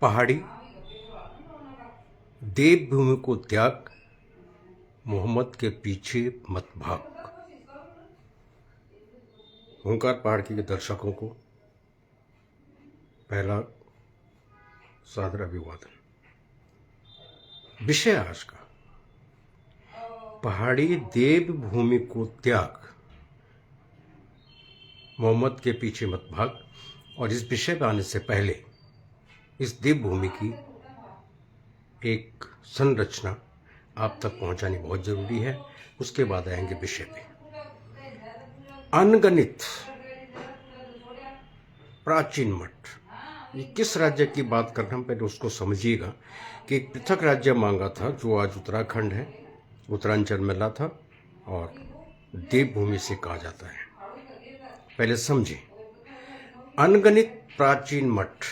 पहाड़ी देवभूमि को त्याग, मोहम्मद के पीछे मत भाग। ओंकार पहाड़ के दर्शकों को पहला सादर अभिवादन। विषय आज का पहाड़ी देवभूमि को त्याग, मोहम्मद के पीछे मत भाग। और इस विषय पर आने से पहले इस देवभूमि की एक संरचना आप तक पहुंचानी बहुत जरूरी है। उसके बाद आएंगे विषय पे। अनगणित प्राचीन मठ, ये किस राज्य की बात कर रहे हैं पहले उसको समझिएगा कि एक पृथक राज्य मांगा था जो आज उत्तराखंड है, उत्तरांचल में ला था और देवभूमि से कहा जाता है। पहले समझें, अनगणित प्राचीन मठ,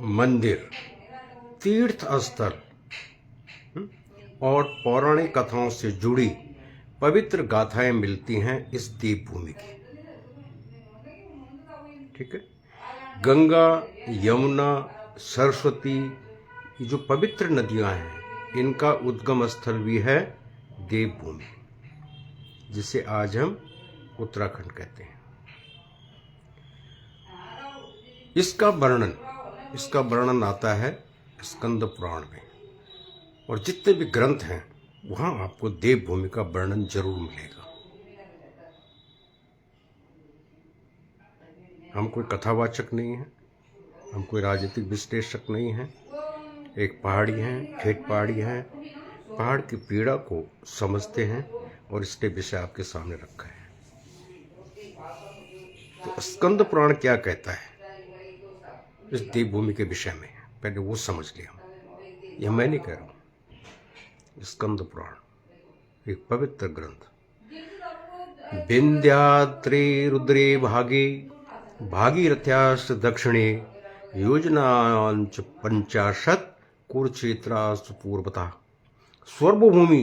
मंदिर, तीर्थ स्थल और पौराणिक कथाओं से जुड़ी पवित्र गाथाएं मिलती हैं इस देवभूमि की। ठीक है, गंगा, यमुना, सरस्वती, ये जो पवित्र नदियां हैं, इनका उद्गम स्थल भी है देवभूमि, जिसे आज हम उत्तराखंड कहते हैं। इसका वर्णन आता है स्कंद पुराण में, और जितने भी ग्रंथ हैं वहां आपको देवभूमि का वर्णन जरूर मिलेगा। हम कोई कथावाचक नहीं हैं, हम कोई राजनीतिक विश्लेषक नहीं हैं। एक पहाड़ी हैं, ठेठ पहाड़ी हैं, पहाड़ की पीड़ा को समझते हैं और इसके विषय आपके सामने रखा है। तो स्कंद पुराण क्या कहता है इस देवभूमि के विषय में, पहले वो समझ लिया। यह मैं नहीं कह रहा हूं, स्कंद पुराण एक पवित्र ग्रंथ। विंध्याद्रि रुद्रे भागे, भागीरथ्याश्च दक्षिणे, योजनांच पंचाशत, कुरुक्षेत्रास्तु पूर्वतः, स्वर्गभूमि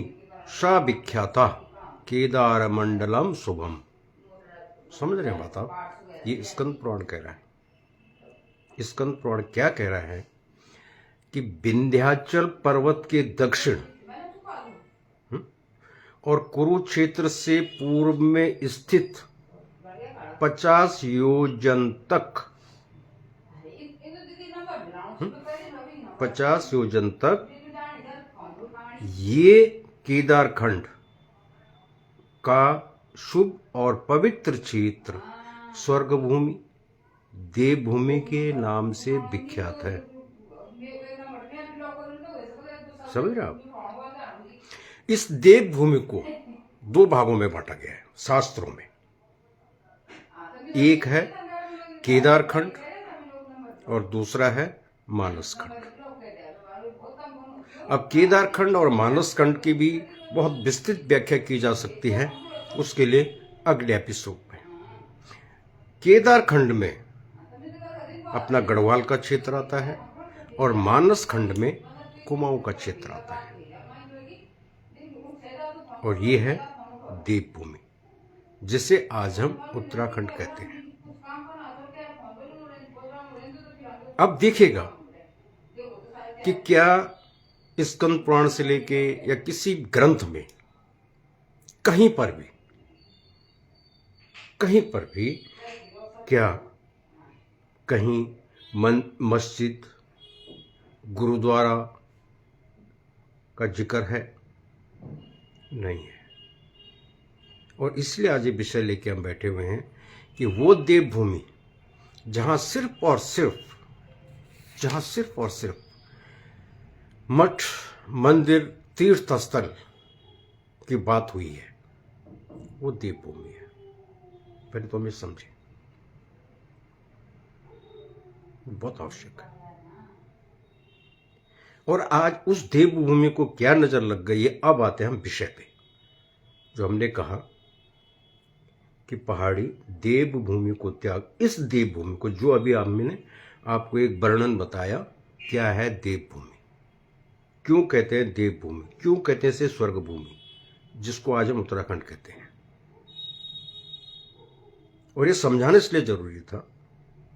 सा विख्याता, केदार मंडलम शुभम। समझ रहे हैं बात आप? ये स्कंद पुराण कह रहा है। स्कंद पुराण क्या कह रहा है कि विंध्याचल पर्वत के दक्षिण और कुरुक्षेत्र से पूर्व में स्थित 50 योजन तक 50 योजन तक ये केदारखंड का शुभ और पवित्र क्षेत्र स्वर्गभूमि देवभूमि के नाम से विख्यात है। समझ रहे आप? इस देवभूमि को दो भागों में बांटा गया है शास्त्रों में। एक है केदारखंड और दूसरा है मानसखंड। अब केदारखंड और मानसखंड की भी बहुत विस्तृत व्याख्या की जा सकती है, उसके लिए अगले एपिसोड में। केदारखंड में अपना गढ़वाल का क्षेत्र आता है और मानसखंड में कुमाऊं का क्षेत्र आता है, और ये है देवभूमि, जिसे आज हम उत्तराखंड कहते हैं। अब देखिएगा कि क्या स्कंद पुराण से लेके या किसी ग्रंथ में कहीं पर भी क्या कहीं मस्जिद, गुरुद्वारा का जिक्र है? नहीं है। और इसलिए आज ये विषय लेके हम बैठे हुए हैं कि वो देवभूमि जहां सिर्फ और सिर्फ मठ, मंदिर, तीर्थ स्थल की बात हुई है, वो देवभूमि है। पहले तो हमें समझें, बहुत आवश्यक है। और आज उस देवभूमि को क्या नजर लग गई है, अब आते हैं हम विषय पे। जो हमने कहा कि पहाड़ी देवभूमि को त्याग, इस देवभूमि को, जो अभी हमने आपको एक वर्णन बताया, क्या है देवभूमि, क्यों कहते हैं देवभूमि, क्यों कहते हैं इसे स्वर्गभूमि, जिसको आज हम उत्तराखंड कहते हैं। और ये समझाना इसलिए जरूरी था,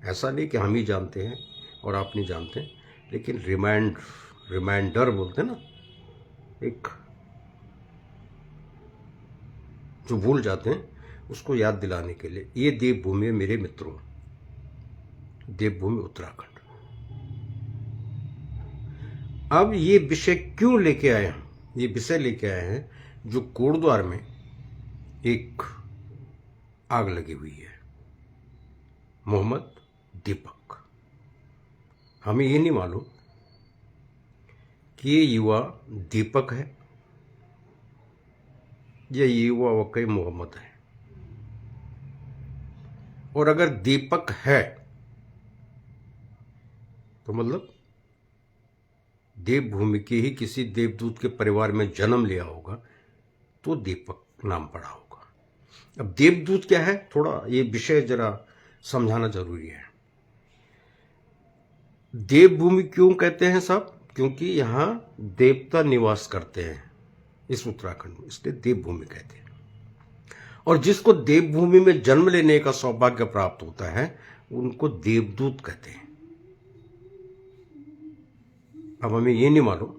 ऐसा नहीं कि हम ही जानते हैं और आप नहीं जानते, लेकिन रिमाइंडर बोलते हैं ना, एक जो भूल जाते हैं उसको याद दिलाने के लिए, ये देवभूमि है मेरे मित्रों, देवभूमि उत्तराखंड। अब ये विषय क्यों लेके आए हम? ये विषय लेके आए हैं जो कोटद्वार में एक आग लगी हुई है, मोहम्मद दीपक। हमें ये नहीं मालूम कि ये युवा दीपक है या ये युवा वाकई मोहम्मद है। और अगर दीपक है तो मतलब देवभूमि के ही किसी देवदूत के परिवार में जन्म लिया होगा तो दीपक नाम पड़ा होगा। अब देवदूत क्या है, थोड़ा ये विषय जरा समझाना जरूरी है। देवभूमि क्यों कहते हैं साहब? क्योंकि यहां देवता निवास करते हैं इस उत्तराखंड में, इसलिए देवभूमि कहते हैं। और जिसको देवभूमि में जन्म लेने का सौभाग्य प्राप्त होता है उनको देवदूत कहते हैं। अब हमें ये नहीं मालूम,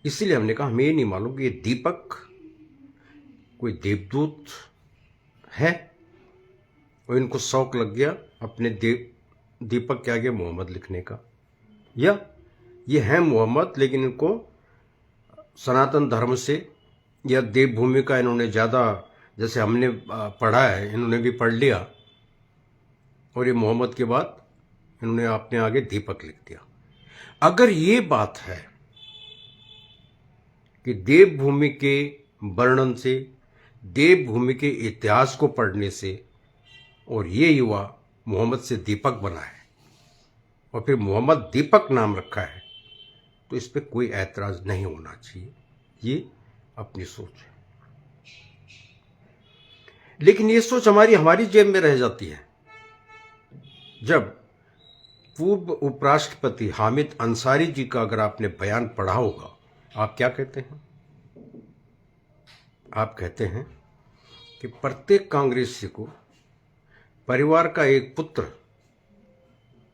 इसीलिए हमने कहा हमें ये नहीं मालूम कि ये दीपक कोई देवदूत है और इनको शौक लग गया अपने दीपक के आगे मोहम्मद लिखने का, या ये है मोहम्मद लेकिन इनको सनातन धर्म से या देवभूमि का इन्होंने ज़्यादा, जैसे हमने पढ़ा है इन्होंने भी पढ़ लिया और ये मोहम्मद के बाद इन्होंने अपने आगे दीपक लिख दिया। अगर ये बात है कि देवभूमि के वर्णन से, देवभूमि के इतिहास को पढ़ने से और ये युवा मोहम्मद से दीपक बना है और फिर मोहम्मद दीपक नाम रखा है, तो इस पर कोई ऐतराज नहीं होना चाहिए। ये अपनी सोच है, लेकिन ये सोच हमारी जेब में रह जाती है जब पूर्व उपराष्ट्रपति हामिद अंसारी जी का अगर आपने बयान पढ़ा होगा, आप क्या कहते हैं? आप कहते हैं कि प्रत्येक कांग्रेसी को परिवार का एक पुत्र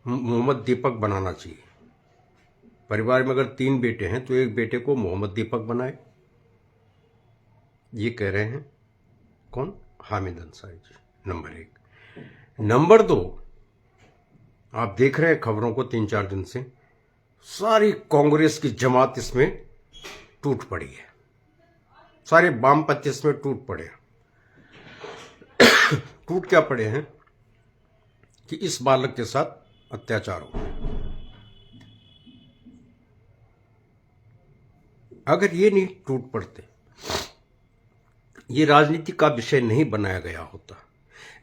मोहम्मद दीपक बनाना चाहिए। परिवार में अगर 3 बेटे हैं तो एक बेटे को मोहम्मद दीपक बनाए। ये कह रहे हैं कौन? हामिद अंसारी जी, नंबर 1। नंबर 2, आप देख रहे हैं खबरों को 3-4 दिन से, सारी कांग्रेस की जमात इसमें टूट पड़ी है, सारे वामपंथी इसमें टूट पड़े हैं। टूट क्या पड़े हैं कि इस बालक के साथ अत्याचार हो। अगर ये नहीं टूट पड़ते, ये राजनीति का विषय नहीं बनाया गया होता,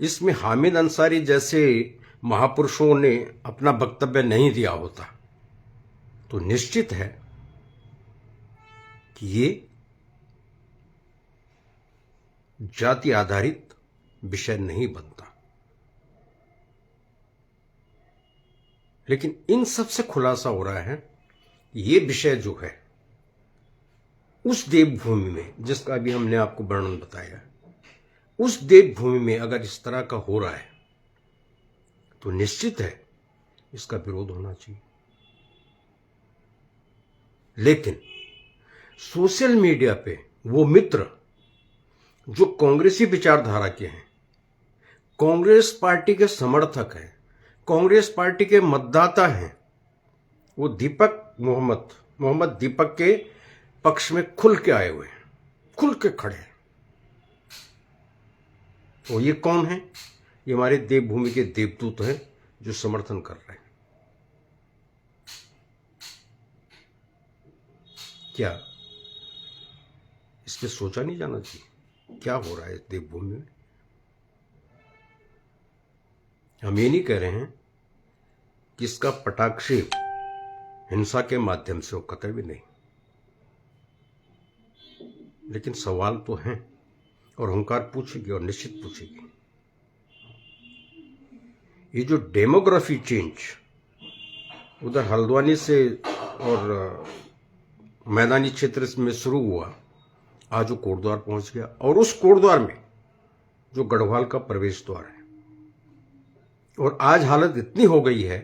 इसमें हामिद अंसारी जैसे महापुरुषों ने अपना वक्तव्य नहीं दिया होता, तो निश्चित है कि ये जाति आधारित विषय नहीं बनता। लेकिन इन सब से खुलासा हो रहा है ये विषय जो है उस देवभूमि में, जिसका अभी हमने आपको वर्णन बताया, उस देवभूमि में अगर इस तरह का हो रहा है तो निश्चित है इसका विरोध होना चाहिए। लेकिन सोशल मीडिया पे वो मित्र जो कांग्रेसी विचारधारा के हैं, कांग्रेस पार्टी के समर्थक हैं, कांग्रेस पार्टी के मतदाता हैं, वो मोहम्मद दीपक के पक्ष में खुल के आए हुए हैं, खुल के खड़े हैं। तो ये कौन है? ये हमारे देवभूमि के देवदूत हैं जो समर्थन कर रहे हैं। क्या इस पे सोचा नहीं जाना चाहिए क्या हो रहा है इस देवभूमि में? हम ये नहीं कह रहे हैं कि इसका पटाक्षेप हिंसा के माध्यम से हो, कतई भी नहीं, लेकिन सवाल तो हैं और हुंकार पूछेगी और निश्चित पूछेगी। ये जो डेमोग्राफी चेंज उधर हल्द्वानी से और मैदानी क्षेत्र में शुरू हुआ, आज वो कोटद्वार पहुंच गया, और उस कोटद्वार में जो गढ़वाल का प्रवेश द्वार है, और आज हालत इतनी हो गई है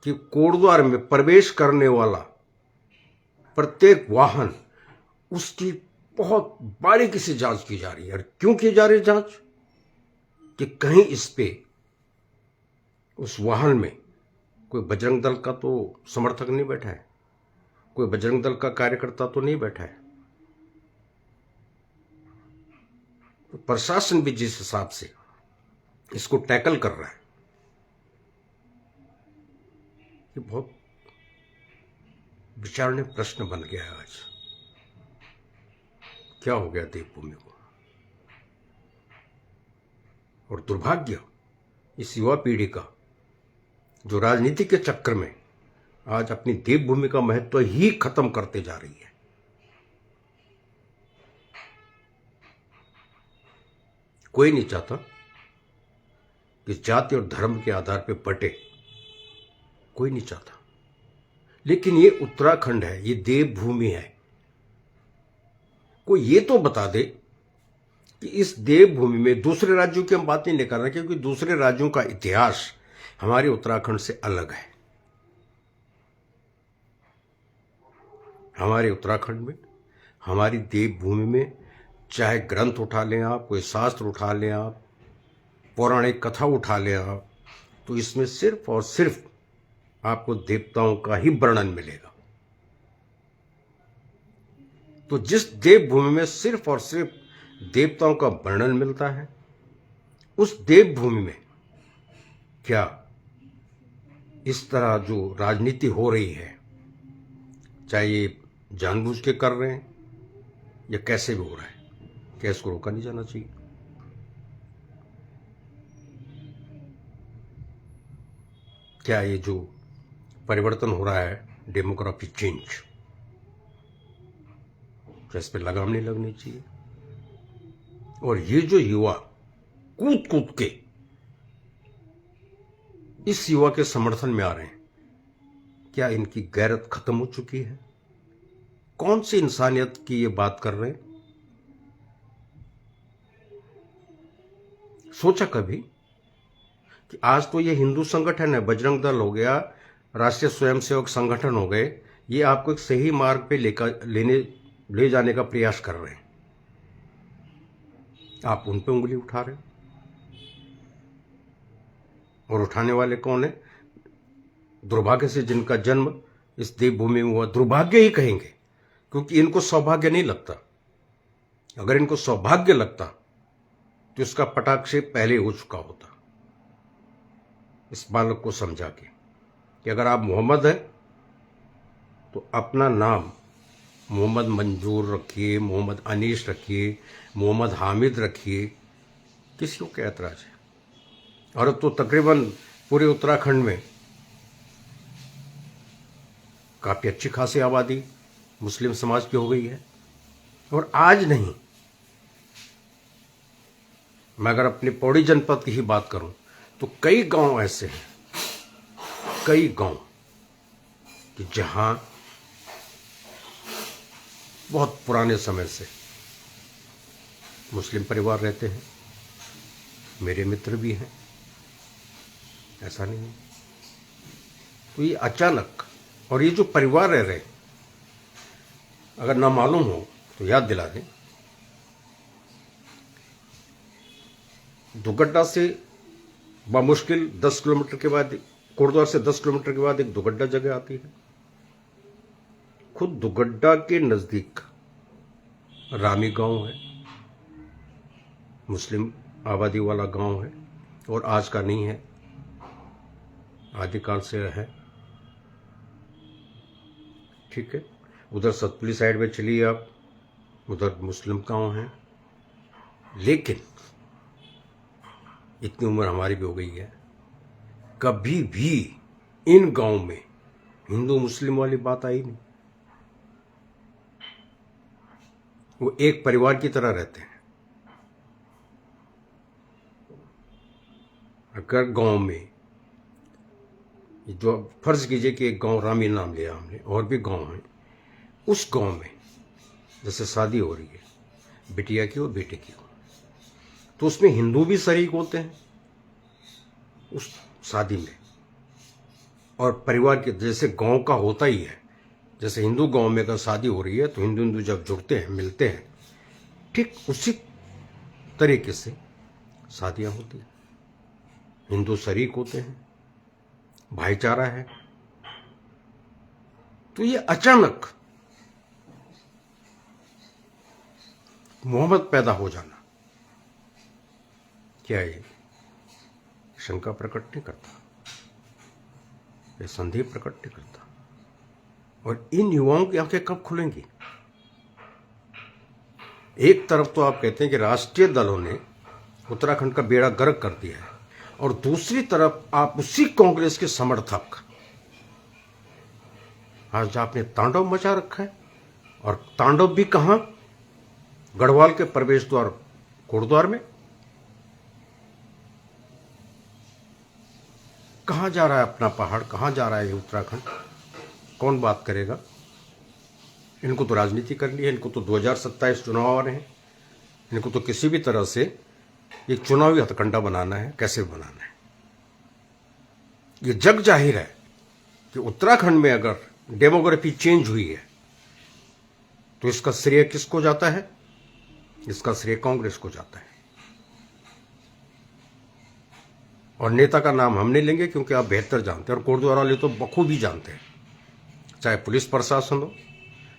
कि कोटद्वार में प्रवेश करने वाला प्रत्येक वाहन उसकी बहुत बारीकी से जांच की जा रही है। और क्यों की जा रही है जांच? कि कहीं इस पे उस वाहन में कोई बजरंग दल का तो समर्थक नहीं बैठा है, कोई बजरंग दल का कार्यकर्ता तो नहीं बैठा है। तो प्रशासन भी जिस हिसाब से इसको टैकल कर रहा है, ये बहुत विचारणीय प्रश्न बन गया है आज। क्या हो गया देवभूमि को? और दुर्भाग्य इस युवा पीढ़ी का, जो राजनीति के चक्कर में आज अपनी देवभूमि का महत्व ही खत्म करते जा रही है। कोई नहीं चाहता कि जाति और धर्म के आधार पर बटे, कोई नहीं चाहता। लेकिन ये उत्तराखंड है, ये देवभूमि है। कोई ये तो बता दे कि इस देवभूमि में, दूसरे राज्यों की हम बात नहीं कर रहे, क्योंकि दूसरे राज्यों का इतिहास हमारे उत्तराखंड से अलग है। हमारे उत्तराखंड में, हमारी देवभूमि में, चाहे ग्रंथ उठा लें आप, कोई शास्त्र उठा लें आप, पौराणिक कथा उठा लें आप, तो इसमें सिर्फ और सिर्फ आपको देवताओं का ही वर्णन मिलेगा। तो जिस देवभूमि में सिर्फ और सिर्फ देवताओं का वर्णन मिलता है, उस देवभूमि में क्या इस तरह जो राजनीति हो रही है, चाहे ये जानबूझ के कर रहे हैं या कैसे भी हो रहा है, क्या इसको रोका नहीं जाना चाहिए? क्या ये जो परिवर्तन हो रहा है, डेमोग्राफी चेंज, क्या इस पर लगाम नहीं लगनी चाहिए? और ये जो युवा कूद कूद के इस युवा के समर्थन में आ रहे हैं, क्या इनकी गैरत खत्म हो चुकी है? कौन सी इंसानियत की ये बात कर रहे हैं? सोचा कभी कि आज तो ये हिंदू संगठन है, बजरंग दल हो गया, राष्ट्रीय स्वयंसेवक संगठन हो गए, ये आपको एक सही मार्ग पे ले जाने का प्रयास कर रहे हैं। आप उन पे उंगली उठा रहे हैं। और उठाने वाले कौन है? दुर्भाग्य से जिनका जन्म इस देवभूमि में हुआ, दुर्भाग्य ही कहेंगे, क्योंकि इनको सौभाग्य नहीं लगता। अगर इनको सौभाग्य लगता तो इसका पटाक्षेप पहले हो चुका होता। इस बालक को समझा के कि अगर आप मोहम्मद हैं तो अपना नाम मोहम्मद मंजूर रखिए, मोहम्मद अनीस रखिए, मोहम्मद हामिद रखिए, किसी को क्या ऐतराज है? और अब तो तकरीबन पूरे उत्तराखंड में काफ़ी अच्छी खासी आबादी मुस्लिम समाज की हो गई है। और आज नहीं, मैं अगर अपने पौड़ी जनपद की ही बात करूं तो कई गांव ऐसे हैं, कई गांव कि जहां बहुत पुराने समय से मुस्लिम परिवार रहते हैं। मेरे मित्र भी हैं, ऐसा नहीं है। तो ये अचानक, और ये जो परिवार रह रहे, अगर ना मालूम हो तो याद दिला दें, दुगड्डा से बामुश्किल 10 किलोमीटर के बाद, कोटद्वार से 10 किलोमीटर के बाद एक दुगड्डा जगह आती है। खुद दुगड्डा के नजदीक रामी गांव है, मुस्लिम आबादी वाला गांव है, और आज का नहीं है, आदिकाल से है। ठीक है, उधर सतपुली साइड में चलिए आप, उधर मुस्लिम गांव है। लेकिन इतनी उम्र हमारी भी हो गई है, कभी भी इन गांव में हिंदू मुस्लिम वाली बात आई नहीं। वो एक परिवार की तरह रहते हैं। अगर गांव में, जो फर्ज कीजिए कि एक गांव रामी नाम लिया हमने, और भी गांव हैं, उस गांव में जैसे शादी हो रही है बिटिया की और बेटे की हो, तो उसमें हिंदू भी शरीक होते हैं उस शादी में, और परिवार के जैसे गांव का होता ही है, जैसे हिंदू गांव में अगर शादी हो रही है तो हिंदू हिंदू जब जुड़ते हैं मिलते हैं, ठीक उसी तरीके से शादियां होती हैं। हिंदू शरीक होते हैं, भाईचारा है। तो ये अचानक मोहब्बत पैदा हो जाना, क्या ये शंका प्रकट नहीं करता, ये संदेह प्रकट नहीं करता? और इन युवाओं की आंखें कब खुलेंगी? एक तरफ तो आप कहते हैं कि राष्ट्रीय दलों ने उत्तराखंड का बेड़ा गर्क कर दिया है, और दूसरी तरफ आप उसी कांग्रेस के समर्थक आज आपने तांडव मचा रखा है। और तांडव भी कहां? गढ़वाल के प्रवेश द्वार कोटद्वार में। कहां जा रहा है अपना पहाड़, कहां जा रहा है ये उत्तराखंड? कौन बात करेगा? इनको तो राजनीति करनी है, इनको तो 2027 चुनाव आ रहे हैं, इनको तो किसी भी तरह से एक चुनावी हथकंडा बनाना है, कैसे बनाना है। ये जग जाहिर है कि उत्तराखंड में अगर डेमोग्राफी चेंज हुई है तो इसका श्रेय किसको जाता है? इसका श्रेय कांग्रेस को जाता है। और नेता का नाम हम नहीं लेंगे क्योंकि आप बेहतर जानते हैं, और कोटद्वार वाले तो बखूबी जानते हैं, चाहे पुलिस प्रशासन हो,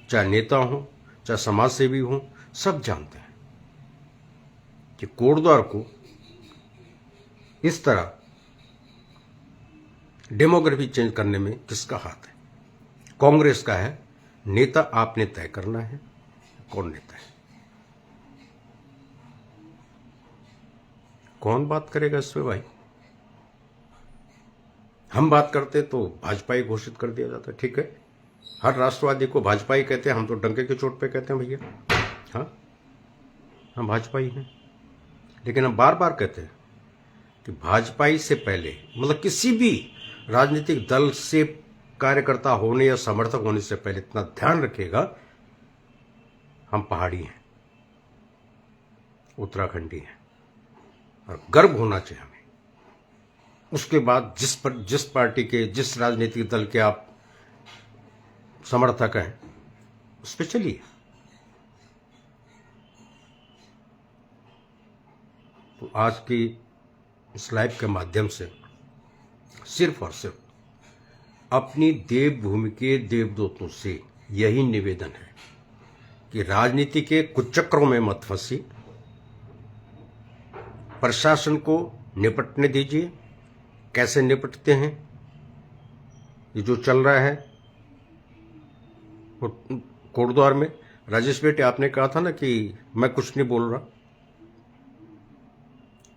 चाहे नेता हो, चाहे समाज सेवी हो, सब जानते हैं कि कोटद्वार को इस तरह डेमोग्राफी चेंज करने में किसका हाथ है? कांग्रेस का है। नेता आपने तय करना है कौन नेता है। कौन बात करेगा इस पे भाई? हम बात करते तो भाजपा ही घोषित कर दिया जाता है। ठीक है, हर राष्ट्रवादी को भाजपा ही कहते हैं, हम तो डंके की चोट पे कहते हैं भैया, हाँ हम भाजपा ही हैं। लेकिन हम बार बार कहते हैं कि भाजपा ही से पहले, मतलब किसी भी राजनीतिक दल से कार्यकर्ता होने या समर्थक होने से पहले इतना ध्यान रखिएगा, हम पहाड़ी हैं, उत्तराखंडी हैं, और गर्व होना चाहिए हमें। उसके बाद जिस पार्टी के, जिस राजनीतिक दल के आप समर्थक हैं, उस पर चलिए। तो आज की इस लाइव के माध्यम से सिर्फ और सिर्फ अपनी देवभूमि के देवदूतों से यही निवेदन है कि राजनीति के कुचक्रों में मत फंसी, प्रशासन को निपटने दीजिए। कैसे निपटते हैं ये जो चल रहा है कोटद्वार में? राजेश बेटे, आपने कहा था ना कि मैं कुछ नहीं बोल रहा,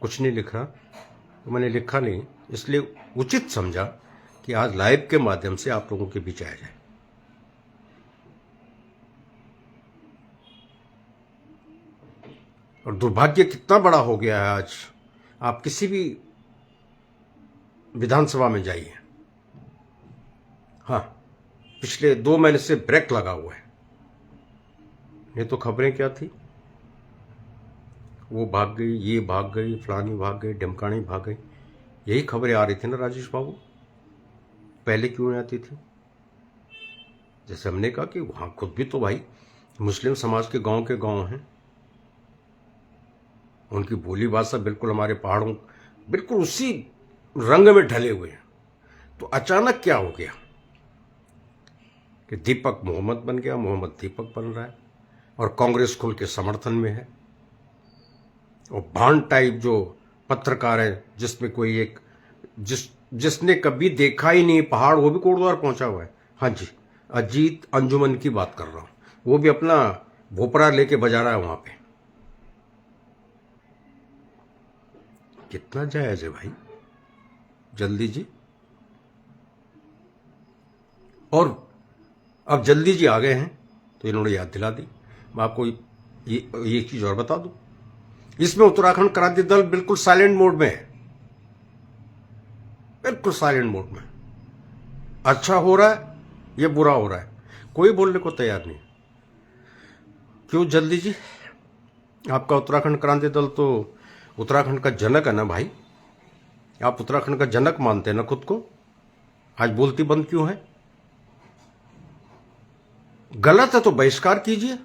कुछ नहीं लिख रहा, तो मैंने लिखा नहीं, इसलिए उचित समझा कि आज लाइव के माध्यम से आप लोगों के बीच आया जाए। और दुर्भाग्य कितना बड़ा हो गया है आज, आप किसी भी विधानसभा में जाइए, हाँ पिछले 2 महीने से ब्रेक लगा हुआ है। ये तो खबरें क्या थी, वो भाग गई, ये भाग गई, फलानी भाग गई, ढमकानी भाग गई, यही खबरें आ रही थी ना राजेश बाबू। पहले क्यों नहीं आती थी? जैसे हमने कहा कि वहां खुद भी तो भाई मुस्लिम समाज के गांव हैं, उनकी बोली भाषा बिल्कुल हमारे पहाड़ों बिल्कुल उसी रंग में ढले हुए हैं। तो अचानक क्या हो गया कि दीपक मोहम्मद बन गया, मोहम्मद दीपक बन रहा है, और कांग्रेस खुल के समर्थन में है। और भांड टाइप जो पत्रकार है, जिसमें कोई एक जिसने कभी देखा ही नहीं पहाड़, वो भी कोटद्वार पहुंचा हुआ है। हाँ जी, अजीत अंजुमन की बात कर रहा हूं, वो भी अपना भोपरा लेके बजा रहा है वहां पे। कितना जायज है भाई, जल्दी जी। और अब जल्दी जी आ गए हैं तो इन्होंने याद दिला दी। मैं आपको ये चीज और बता दूं, इसमें उत्तराखंड क्रांति दल बिल्कुल साइलेंट मोड में है, बिल्कुल साइलेंट मोड में। अच्छा हो रहा है या बुरा हो रहा है, कोई बोलने को तैयार नहीं। क्यों जल्दी जी? आपका उत्तराखंड क्रांति दल तो उत्तराखंड का जनक है ना भाई, आप उत्तराखंड का जनक मानते हैं ना खुद को। आज बोलती बंद क्यों है? गलत है तो बहिष्कार कीजिए,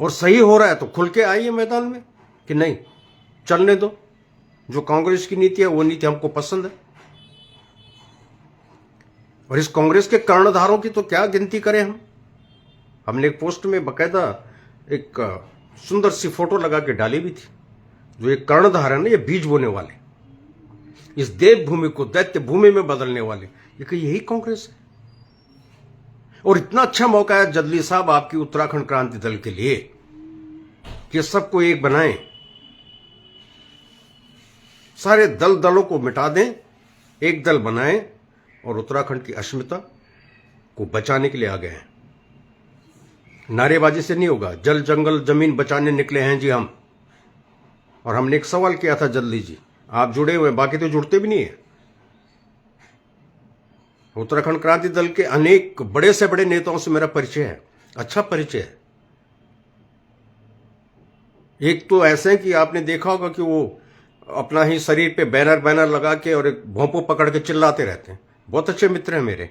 और सही हो रहा है तो खुल के आइए मैदान में कि नहीं चलने दो, जो कांग्रेस की नीति है वो नीति हमको पसंद है। और इस कांग्रेस के कर्णधारों की तो क्या गिनती करें हम। हमने एक पोस्ट में बकायदा एक सुंदर सी फोटो लगा के डाली भी थी। जो एक कर्णधार है ना, ये बीज बोने वाले, इस देवभूमि को दैत्य भूमि में बदलने वाले, ये यही कांग्रेस है। और इतना अच्छा मौका है जदली साहब आपकी उत्तराखंड क्रांति दल के लिए कि सबको एक बनाएं, सारे दलों को मिटा दें, एक दल बनाएं और उत्तराखंड की अस्मिता को बचाने के लिए आ गए हैं। नारेबाजी से नहीं होगा, जल जंगल जमीन बचाने निकले हैं जी हम। और हमने एक सवाल किया था जल्दी जी, आप जुड़े हुए, बाकी तो जुड़ते भी नहीं है। उत्तराखंड क्रांति दल के अनेक बड़े से बड़े नेताओं से मेरा परिचय है, अच्छा परिचय है। एक तो ऐसे हैं कि आपने देखा होगा कि वो अपना ही शरीर पे बैनर लगा के और एक भोंपू पकड़ के चिल्लाते रहते हैं। बहुत अच्छे मित्र हैं मेरे।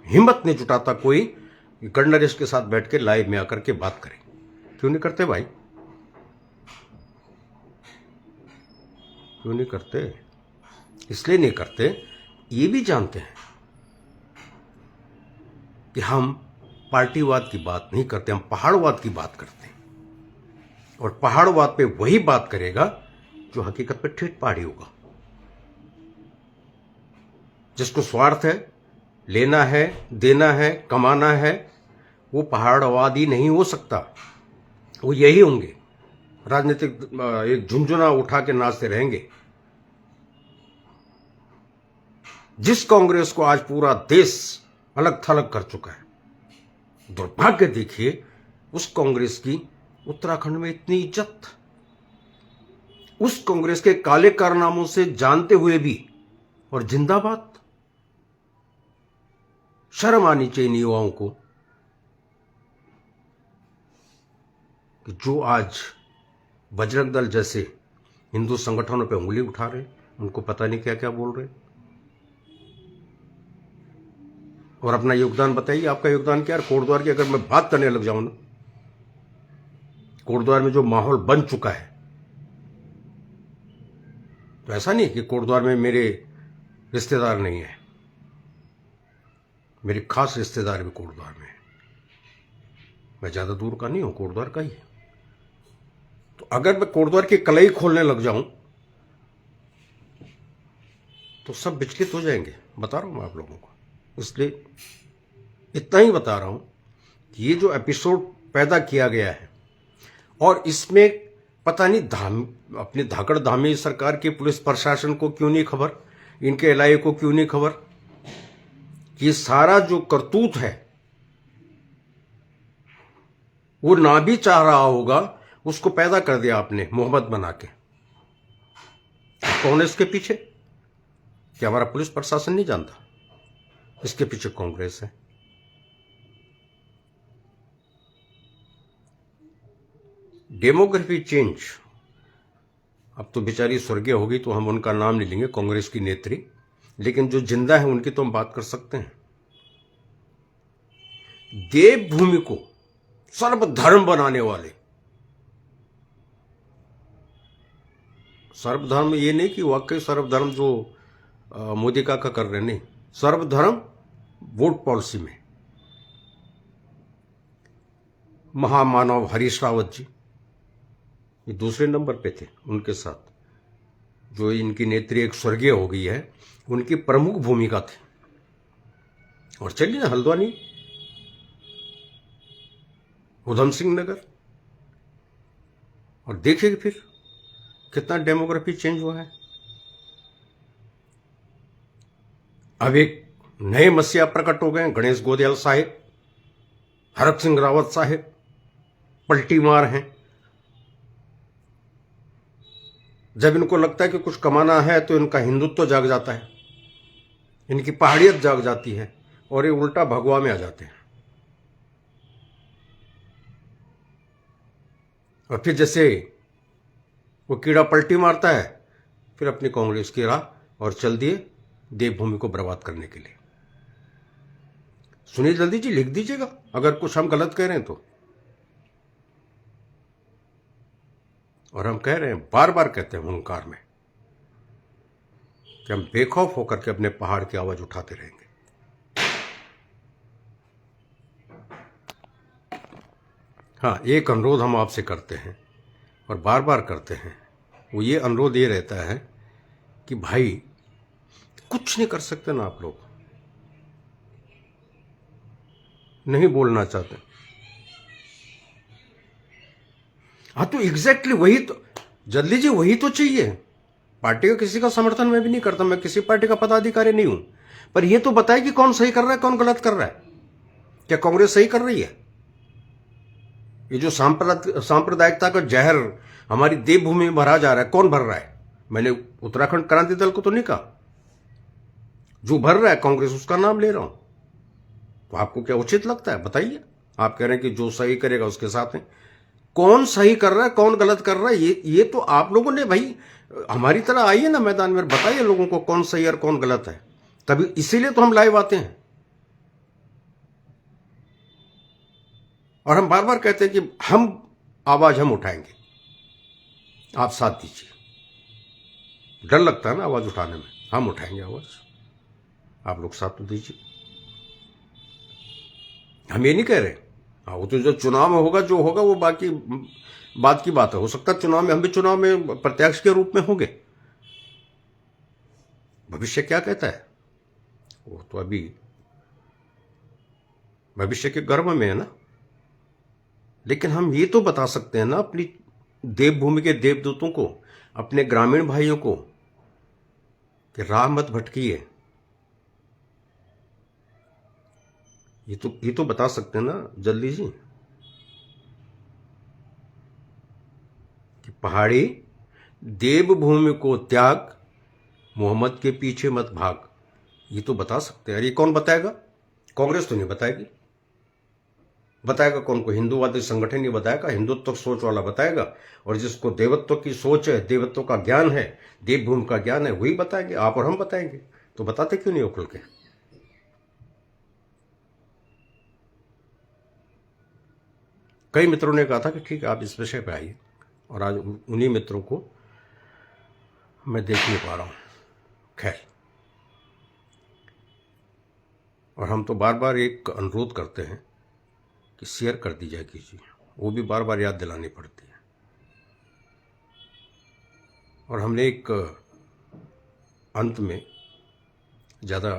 हिम्मत नहीं जुटाता कोई गणनरेश के साथ बैठ के लाइव में आकर के बात करें। क्यों नहीं करते भाई, क्यों नहीं करते? इसलिए नहीं करते, ये भी जानते हैं कि हम पार्टीवाद की बात नहीं करते, हम पहाड़वाद की बात करते हैं। और पहाड़वाद पे वही बात करेगा जो हकीकत पे ठेठ पहाड़ी होगा। जिसको स्वार्थ है, लेना है, देना है, कमाना है, वो पहाड़वादी नहीं हो सकता। वो यही होंगे, राजनीतिक एक झुंझुना उठा के नाचते रहेंगे। जिस कांग्रेस को आज पूरा देश अलग थलग कर चुका है, दुर्भाग्य देखिए उस कांग्रेस की उत्तराखंड में इतनी इज्जत, उस कांग्रेस के काले कारनामों से जानते हुए भी और जिंदाबाद। शर्म आनी चाहिए इन युवाओं को कि जो आज बजरंग दल जैसे हिंदू संगठनों पे उंगली उठा रहे, उनको पता नहीं क्या क्या बोल रहे। और अपना योगदान बताइए, आपका योगदान क्या है? कोटद्वार की अगर मैं बात करने लग जाऊं ना, कोटद्वार में जो माहौल बन चुका है, तो ऐसा नहीं कि कोटद्वार में मेरे रिश्तेदार नहीं है, मेरे खास रिश्तेदार भी कोटद्वार में है। मैं ज्यादा दूर का नहीं हूं, कोटद्वार का ही है। तो अगर मैं कोटद्वार की कलई खोलने लग जाऊं तो सब विचलित हो जाएंगे, बता रहा हूं मैं आप लोगों को। इसलिए इतना ही बता रहा हूं कि ये जो एपिसोड पैदा किया गया है, और इसमें पता नहीं अपनी धाकड़ धामी सरकार की पुलिस प्रशासन को क्यों नहीं खबर, इनके एलआईए को क्यों नहीं खबर कि सारा जो करतूत है वो ना भी चाह रहा होगा, उसको पैदा कर दिया आपने मोहब्बत बना के। कौन है इसके पीछे? क्या हमारा पुलिस प्रशासन नहीं जानता? इसके पीछे कांग्रेस है। डेमोग्राफी चेंज, अब तो बेचारी स्वर्गीय होगी तो हम उनका नाम नहीं लेंगे, कांग्रेस की नेत्री, लेकिन जो जिंदा है उनकी तो हम बात कर सकते हैं। देवभूमि को सर्वधर्म बनाने वाले, सर्वधर्म ये नहीं कि वाकई सर्वधर्म जो मोदी का कर रहे, नहीं, सर्वधर्म वोट पॉलिसी में महामानव हरीश रावत जी ये दूसरे नंबर पे थे। उनके साथ जो इनकी नेत्री एक स्वर्गीय हो गई है, उनकी प्रमुख भूमिका थी। और चलिए ना हल्द्वानी, उधम सिंह नगर, और देखिए फिर कितना डेमोग्राफी चेंज हुआ है। अब एक नए मसीहा प्रकट हो गए, गणेश गोदयाल साहिब, हरक सिंह रावत साहिब पलटी मार हैं। जब इनको लगता है कि कुछ कमाना है तो इनका हिंदुत्व जाग जाता है, इनकी पहाड़ियत जाग जाती है, और ये उल्टा भगवा में आ जाते हैं। और फिर जैसे वो कीड़ा पलटी मारता है, फिर अपनी कांग्रेस की राह और चल दिए देवभूमि को बर्बाद करने के लिए। सुनील जल्दी जी लिख दीजिएगा अगर कुछ हम गलत कह रहे हैं तो। और हम कह रहे हैं, बार बार कहते हैं हुंकार में, कि हम बेखौफ होकर के अपने पहाड़ की आवाज उठाते रहेंगे। हाँ, एक अनुरोध हम आपसे करते हैं और बार बार करते हैं, वो ये अनुरोध ये रहता है कि भाई कुछ नहीं कर सकते ना आप लोग, नहीं बोलना चाहते। हाँ तो एग्जैक्टली वही तो जल्दी जी, वही तो चाहिए। पार्टी का किसी का समर्थन मैं भी नहीं करता, मैं किसी पार्टी का पदाधिकारी नहीं हूं, पर यह तो बताए कि कौन सही कर रहा है कौन गलत कर रहा है। क्या कांग्रेस सही कर रही है? ये जो सांप्रदायिकता का जहर हमारी देवभूमि में भरा जा रहा है, कौन भर रहा है? मैंने उत्तराखंड क्रांति दल को तो नहीं कहा, जो भर रहा है कांग्रेस उसका नाम ले रहा हूं। तो आपको क्या उचित लगता है बताइए? आप कह रहे हैं कि जो सही करेगा उसके साथ हैं। कौन सही कर रहा है कौन गलत कर रहा है, ये तो आप लोगों ने भाई हमारी तरह आइए ना मैदान में, बताइए लोगों को कौन सही और कौन गलत है। तभी इसीलिए तो हम लाइव आते हैं और हम बार बार कहते हैं कि हम आवाज हम उठाएंगे, आप साथ दीजिए। डर लगता है ना आवाज उठाने में, हम उठाएंगे आवाज, आप लोग साथ तो दीजिए। हम ये नहीं कह रहे, हाँ वो तो जो चुनाव में होगा जो होगा वो बाकी बात की बात है। हो सकता है चुनाव में हम भी चुनाव में प्रत्याशी के रूप में होंगे। भविष्य क्या कहता है वो तो अभी भविष्य के गर्भ में है ना। लेकिन हम ये तो बता सकते हैं ना अपनी देवभूमि के देवदूतों को, अपने ग्रामीण भाइयों को, कि राह मत भटकिए। ये तो बता सकते हैं ना जल्दी जी, कि पहाड़ी देवभूमि को त्याग, मोहम्मद के पीछे मत भाग। ये तो बता सकते हैं। अरे कौन बताएगा? कांग्रेस तो नहीं बताएगी। बताएगा कौन? को हिंदूवादी संगठन ही बताएगा, हिंदुत्व सोच वाला बताएगा। और जिसको देवत्व की सोच है, देवत्व का ज्ञान है, देवभूमि का ज्ञान है, वही बताएंगे। आप और हम बताएंगे। तो बताते क्यों नहीं हो खुल के? कई मित्रों ने कहा था कि ठीक है आप इस विषय पे आइए, और आज उन्हीं मित्रों को मैं देख नहीं पा रहा हूं। खैर, और हम तो बार बार एक अनुरोध करते हैं कि शेयर कर दी जाए कीजिए, वो भी बार बार याद दिलानी पड़ती है। और हमने एक अंत में ज़्यादा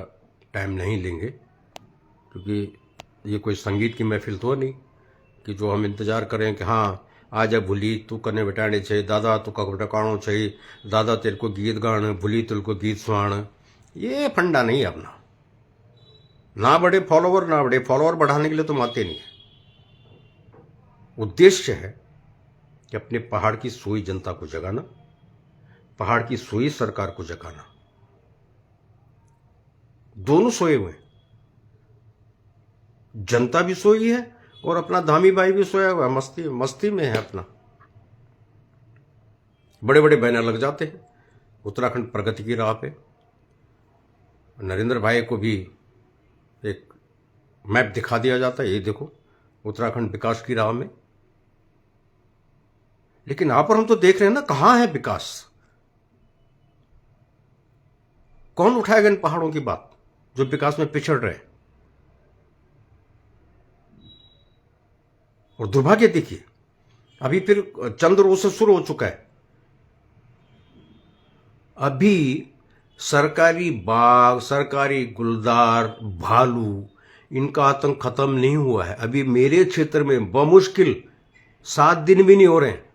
टाइम नहीं लेंगे, क्योंकि ये कोई संगीत की महफिल तो नहीं कि जो हम इंतज़ार करें कि हाँ आजा भूली तू कने बटाने छे, दादा तू का टकाणो छे, दादा तेरे को गीत गाण, भूली तेरे को गीत सुहाण। ये फंडा नहीं है अपना। ना बढ़े फॉलोवर बढ़ाने के लिए तुम आते नहीं है। उद्देश्य है कि अपने पहाड़ की सोई जनता को जगाना, पहाड़ की सोई सरकार को जगाना। दोनों सोए हुए हैं, जनता भी सोई है और अपना धामी भाई भी सोया हुआ है, मस्ती में है अपना। बड़े बड़े बैनर लग जाते हैं उत्तराखंड प्रगति की राह पे। नरेंद्र भाई को भी एक मैप दिखा दिया जाता है, ये देखो उत्तराखंड विकास की राह में। लेकिन आप और हम तो देख रहे हैं ना कहां है विकास। कौन उठाएगा इन पहाड़ों की बात जो विकास में पिछड़ रहे हैं? और दुर्भाग्य देखिए, अभी फिर चंद्र रोज से शुरू हो चुका है। अभी सरकारी बाग, सरकारी गुलदार, भालू, इनका आतंक खत्म नहीं हुआ है। अभी मेरे क्षेत्र में बमुश्किल 7 दिन भी नहीं हो रहे हैं,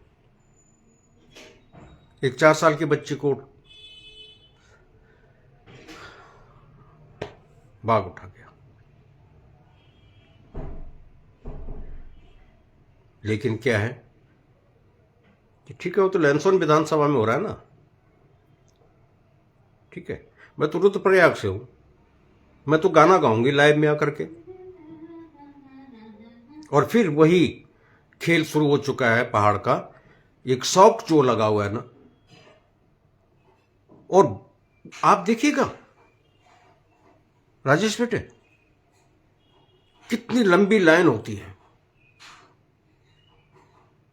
एक 4 साल के बच्चे को बाघ उठा गया। लेकिन क्या है कि ठीक है वो तो लैंसोन विधानसभा में हो रहा है ना, ठीक है। मैं तो रुद्रप्रयाग से हूं, मैं तो गाना गाऊंगी लाइव में आकर के। और फिर वही खेल शुरू हो चुका है पहाड़ का, एक शौक जो लगा हुआ है ना। और आप देखिएगा राजेश बेटे, कितनी लंबी लाइन होती है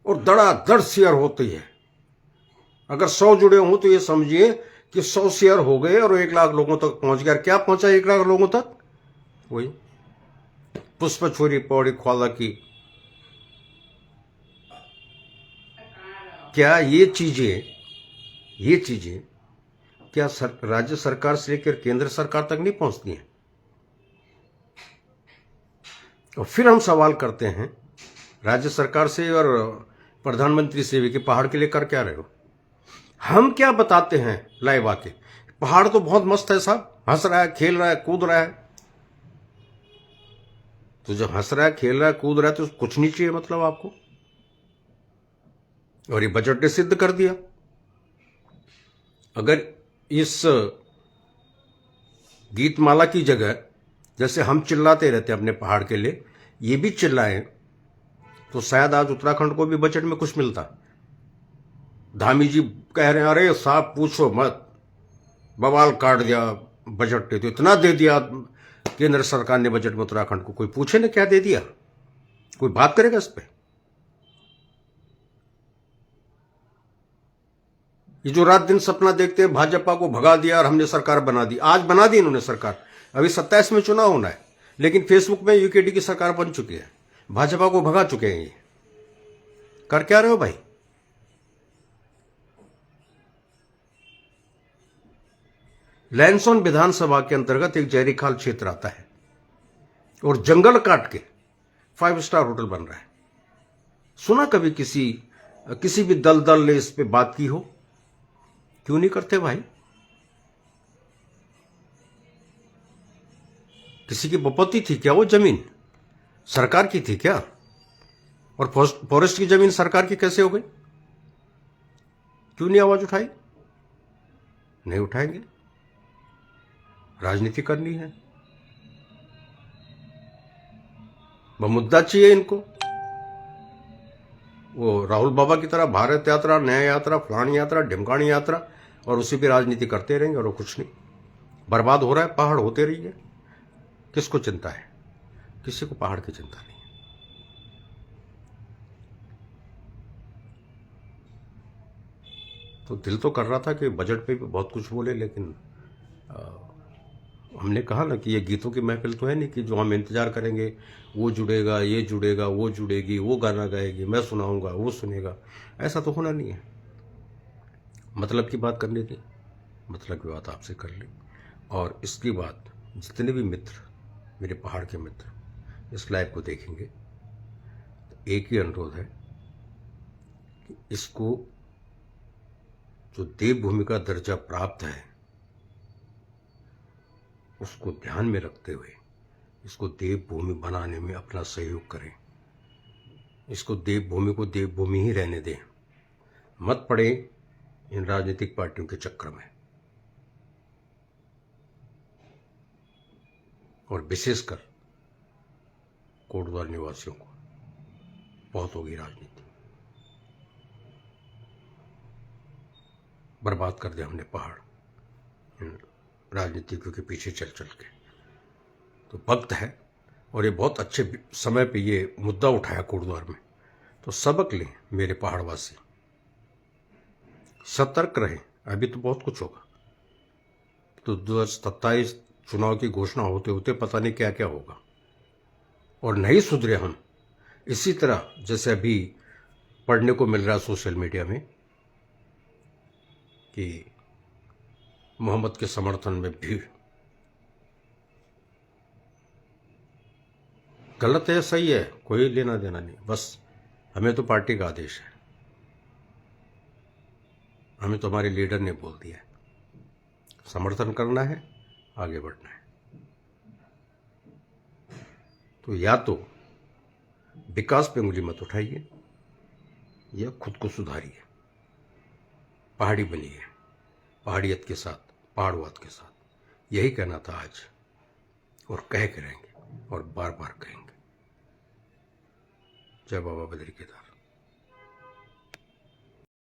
और धड़ाधड़ शेयर होती है। अगर 100 जुड़े हों तो ये समझिए कि 100 शेयर हो गए और 1 लाख लोगों तक पहुंच गया। क्या पहुंचा 1 लाख लोगों तक? वही पुष्प छुरी पौड़ी ख्वाजा की। क्या ये चीजें क्या राज्य सरकार से लेकर केंद्र सरकार तक नहीं पहुंचती हैं? और फिर हम सवाल करते हैं राज्य सरकार से और प्रधानमंत्री से भी कि पहाड़ के लिए कर क्या रहे हो? हम क्या बताते हैं लाइव आके? पहाड़ तो बहुत मस्त है साहब, हंस रहा है, खेल रहा है, कूद रहा है। तो जब हंस रहा है, खेल रहा है, कूद रहा है तो कुछ नहीं चाहिए मतलब आपको। और ये बजट ने सिद्ध कर दिया। अगर इस गीतमाला की जगह जैसे हम चिल्लाते रहते हैं अपने पहाड़ के लिए, ये भी चिल्लाएं तो शायद आज उत्तराखंड को भी बजट में कुछ मिलता। धामी जी कह रहे हैं अरे साहब पूछो मत, बवाल काट दिया बजट ने, तो इतना दे दिया केंद्र सरकार ने बजट में उत्तराखंड को। कोई पूछे ना क्या दे दिया? कोई बात करेगा इस पे? ये जो रात दिन सपना देखते हैं भाजपा को भगा दिया और हमने सरकार बना दी। आज बना दी इन्होंने सरकार, अभी 27 में चुनाव होना है, लेकिन फेसबुक में यूकेडी की सरकार बन चुकी है। भाजपा को भगा चुके हैं। ये कर क्या रहे हो भाई? लैंसोन विधानसभा के अंतर्गत एक जयरीखाल क्षेत्र आता है और जंगल काट के 5 स्टार होटल बन रहा है। सुना कभी किसी भी दल ने इस पे बात की हो? क्यों नहीं करते भाई? किसी की बपौती थी क्या वो जमीन? सरकार की थी क्या? और फॉरेस्ट की जमीन सरकार की कैसे हो गई? क्यों नहीं आवाज उठाई? नहीं उठाएंगे, राजनीति करनी है, मुद्दा चाहिए इनको। वो राहुल बाबा की तरह भारत यात्रा, न्याय यात्रा, फलानी यात्रा, ढिमकानी यात्रा, और उसी भी राजनीति करते रहेंगे और कुछ नहीं। बर्बाद हो रहा है पहाड़, होते रहिए। किसको चिंता है? किसी को पहाड़ की चिंता नहीं है। तो दिल तो कर रहा था कि बजट पे भी बहुत कुछ बोले, लेकिन हमने कहा ना कि ये गीतों की महफिल तो है नहीं कि जो हम इंतजार करेंगे वो जुड़ेगा, ये जुड़ेगा, वो जुड़ेगी, वो गाना गाएगी, मैं सुनाऊंगा, वो सुनेगा। ऐसा तो होना नहीं है। मतलब की बात करनी थी, मतलब की बात आपसे कर ली। और इसकी बात जितने भी मित्र, मेरे पहाड़ के मित्र इस लाइव को देखेंगे, तो एक ही अनुरोध है कि इसको जो देवभूमि का दर्जा प्राप्त है उसको ध्यान में रखते हुए इसको देवभूमि बनाने में अपना सहयोग करें। इसको देवभूमि को देवभूमि ही रहने दें। मत पड़े इन राजनीतिक पार्टियों के चक्कर में। और विशेषकर कोटद्वार निवासियों को बहुत होगी राजनीति, बर्बाद कर दिया हमने पहाड़ इन राजनीतिकों के पीछे चल चल के। तो वक्त है, और ये बहुत अच्छे समय पे ये मुद्दा उठाया कोटद्वार में, तो सबक लें मेरे पहाड़वासी, सतर्क रहें। अभी तो बहुत कुछ होगा, तो 2027 चुनाव की घोषणा होते होते पता नहीं क्या क्या होगा। और नहीं सुधरे हम, इसी तरह जैसे अभी पढ़ने को मिल रहा है सोशल मीडिया में कि मोहम्मद के समर्थन में भीड़, गलत है सही है कोई लेना देना नहीं, बस हमें तो पार्टी का आदेश है, हमें तो हमारे लीडर ने बोल दिया है, समर्थन करना है, आगे बढ़ना है। तो या तो विकास पे उंगली मत उठाइए या खुद को सुधारिए, पहाड़ी बनिए, पहाड़ियत के साथ, पहाड़वाद के साथ। यही कहना था आज, और कह के रहेंगे और बार बार कहेंगे। जय बाबा बद्री केदार।